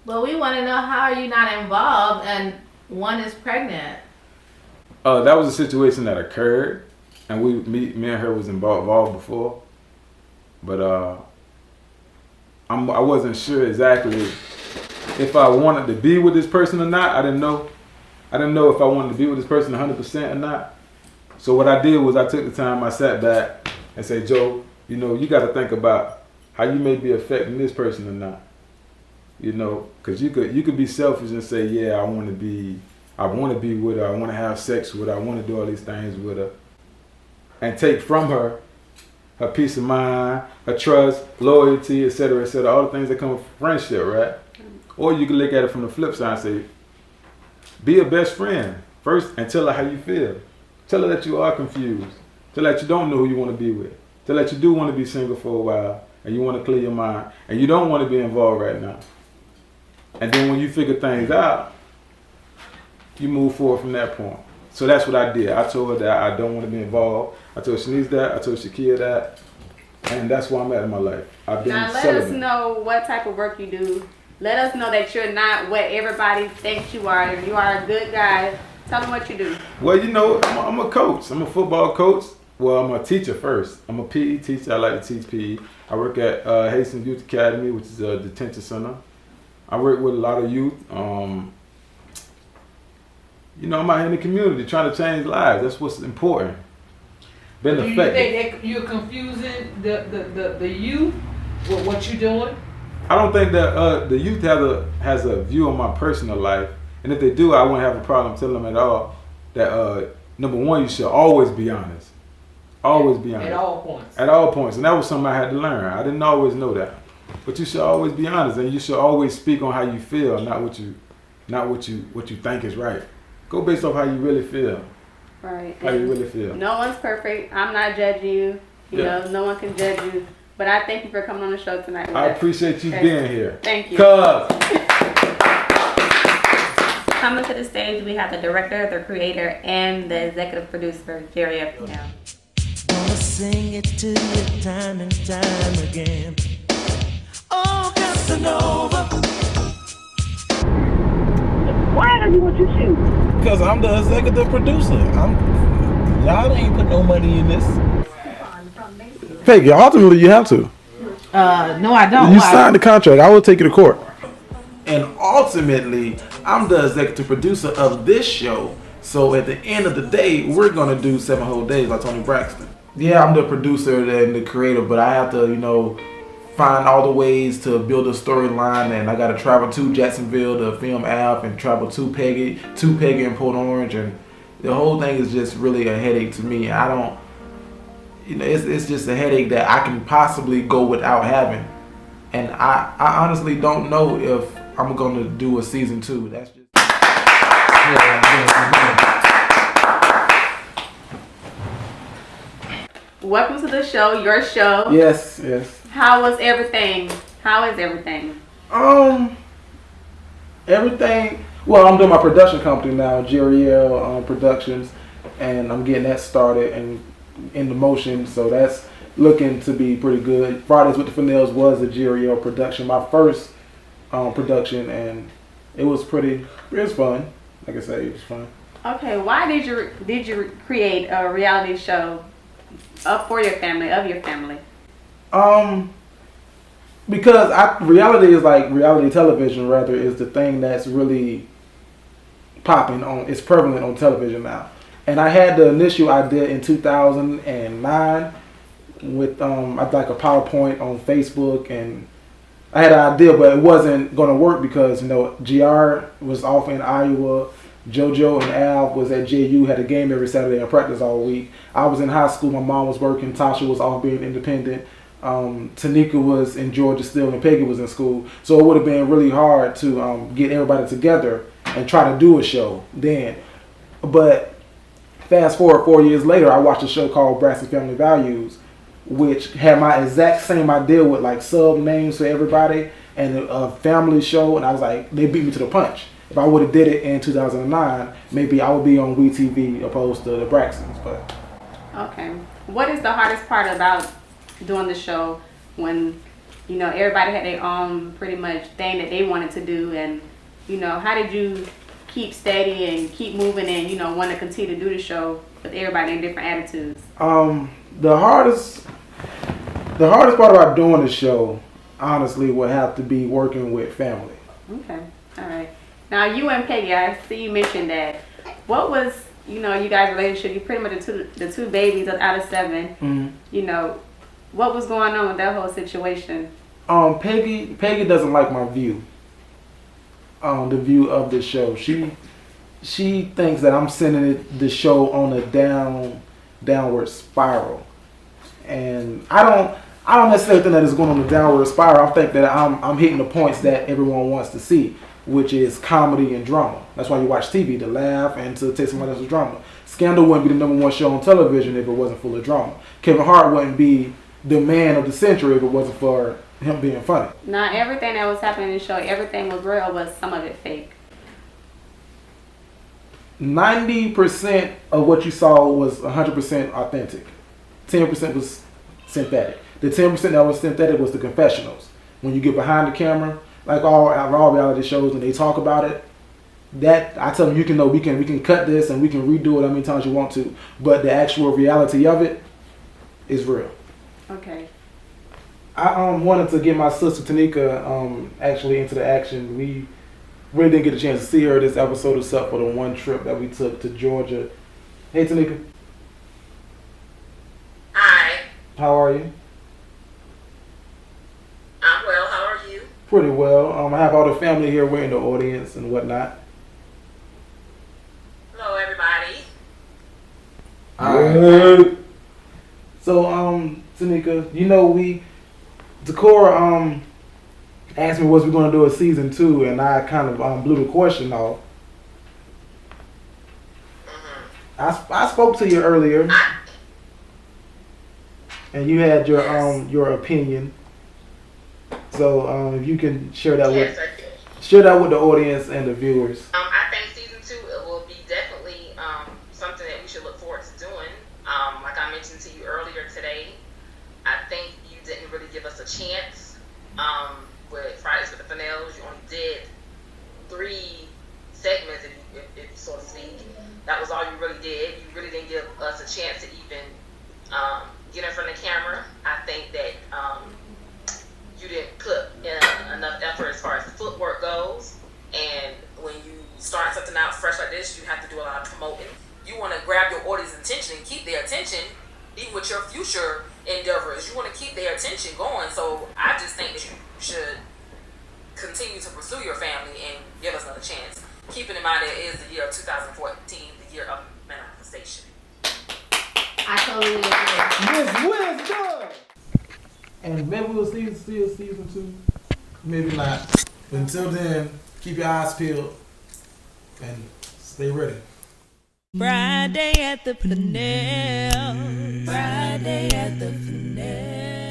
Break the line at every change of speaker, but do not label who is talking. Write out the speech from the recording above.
But we want to know, how are you not involved and one is pregnant?
That was a situation that occurred, and me and her was involved before, but I wasn't sure exactly if I wanted to be with this person or not. I didn't know. I didn't know if I wanted to be with this person 100% or not. So what I did was I took the time, I sat back and said, Joe, you got to think about how you may be affecting this person or not. Because you could be selfish and say, yeah, I want to be with her, I want to have sex with her, I want to do all these things with her, and take from her peace of mind, her trust, loyalty, etc., etc., all the things that come with friendship, right? Or you can look at it from the flip side and say, be a best friend first and tell her how you feel. Tell her that you are confused. Tell her that you don't know who you want to be with. Tell her that you do want to be single for a while and you want to clear your mind and you don't want to be involved right now. And then when you figure things out, you move forward from that point. So that's what I did. I told her that I don't want to be involved. I told Shanice that. I told Shakia that. And that's where I'm at in my life. I've been
Now let
celibate.
us know what type of work you do. Let us know that you're not what everybody thinks you are. You are a good guy. Tell them what you do.
Well, I'm a coach. I'm a football coach. Well, I'm a teacher first. I'm a PE teacher. I like to teach PE. I work at Hastings Youth Academy, which is a detention center. I work with a lot of youth. I'm out here in the community trying to change lives. That's what's important. Been
Do you
effective.
think that you're confusing the youth with what you're doing?
I don't think that the youth has a view on my personal life, and if they do, I wouldn't have a problem telling them at all that number one, you should always be honest. Always be honest.
At all points.
At all points, and that was something I had to learn. I didn't always know that, but you should always be honest, and you should always speak on how you feel, not what you think is right. Go based off how you really feel.
Right.
How you really feel.
No one's perfect. I'm not judging you. You know, no one can judge you. But I thank you for coming on the show tonight. With
I
us.
appreciate you
Okay.
being here.
Thank you.
Cuz.
Coming to the stage, we have the director, the creator, and the executive producer, Jerry F. Now.
Gonna sing it to you time and time again. Oh, Casanova.
Why do you want to shoot?
Because I'm the executive producer. Y'all ain't put no money in this.
Peggy, ultimately you have to.
No, I don't.
You
Why?
signed the contract. I will take you to court.
And ultimately, I'm the executive producer of this show. So at the end of the day, we're gonna do 7 whole days like Tony Braxton. Yeah, I'm the producer and the creator, but I have to, find all the ways to build a storyline, and I gotta travel to Jacksonville to film Alf and travel to Peggy in Port Orange, and the whole thing is just really a headache to me. I don't, it's just a headache that I can possibly go without having, and I honestly don't know if I'm gonna do a season 2. That's just.
Welcome to the show, your show.
Yes.
How was everything? How is everything?
Everything. Well, I'm doing my production company now, Jeriel Productions, and I'm getting that started and in the motion. So that's looking to be pretty good. Fridays with the Fennells was a Jeriel production, my first production, and it was fun. Like I say, it was fun.
Okay, why did you create a reality show for your family, of your family?
Because reality is like reality television. Rather, is the thing that's really popping on. It's prevalent on television now. And I had the initial idea in 2009 with I'd like a PowerPoint on Facebook, and I had an idea, but it wasn't going to work because GR was off in Iowa. JoJo and Al was at JU, had a game every Saturday and practice all week. I was in high school, my mom was working, Tasha was off being independent. Tanika was in Georgia still, and Peggy was in school. So it would have been really hard to get everybody together and try to do a show then. But fast forward 4 years later, I watched a show called Braxton Family Values, which had my exact same idea with like sub names for everybody and a family show. And I was like, they beat me to the punch. If I would have did it in 2009, maybe I would be on WeTV opposed to the Braxtons. But
Okay. What is the hardest part about doing the show when you know, everybody had their own pretty much thing that they wanted to do. And, you know, how did you keep steady and keep moving and, you know, want to continue to do the show with everybody in different attitudes?
The hardest part about doing the show, honestly, would have to be working with family.
Okay, all right. Now, you and Peggy, I see you mentioned that. What was, you know, you guys' relationship? You pretty much the two babies out of 7.
Mm-hmm.
You know, what was going on with that whole situation?
Peggy doesn't like my view. The view of the show. She thinks that I'm sending the show on a downward spiral, and I don't necessarily think that it's going on a downward spiral. I think that I'm hitting the points that everyone wants to see, which is comedy and drama. That's why you watch TV, to laugh and to take somebody else's drama. Scandal wouldn't be the #1 show on television if it wasn't full of drama. Kevin Hart wouldn't be the man of the century if it wasn't for him being funny.
Not everything that was happening in the show, everything was real, was some of it fake?
90% of what you saw was 100% authentic. 10% was synthetic. The 10% that was synthetic was the confessionals. When you get behind the camera, like all reality shows, and they talk about it, that I tell them, we can cut this and we can redo it how many times you want to, but the actual reality of it is real.
Okay.
I wanted to get my sister Tanika actually into the action. We really didn't get a chance to see her this episode except for the one trip that we took to Georgia. Hey Tanika.
Hi.
How are you?
I'm well. How are you?
Pretty well. I have all the family here. We're in the audience and whatnot.
Hello, everybody.
Alright. So, Tanika, you know, Decorah asked me what we're going to do in season 2, and I kind of blew the question off.
Mm-hmm.
I spoke to you earlier, and you had your opinion. So, if you can share that with the audience and the viewers.
I think season 2 it will be definitely something that we should look forward to doing. Like I mentioned to you earlier today, I think you didn't really give us a chance with Fridays with the Fennells. You only did 3 segments, if so to speak. That was all you really did. You really didn't give us a chance to even get in front of the camera. I think that you didn't put in enough effort as far as footwork goes. And when you start something out fresh like this, you have to do a lot of promoting. You want to grab your audience's attention and keep their attention, even with your future endeavors. You want to keep their attention going. So I just think that you should continue to pursue your family and give us another chance. Keeping in mind that it is the year of 2014, the year of manifestation.
I totally agree.
Miss Wisdom! And maybe we'll see a season 2. Maybe not. But until then, keep your eyes peeled and stay ready.
Friday at the Fennell. Friday at the Fennell.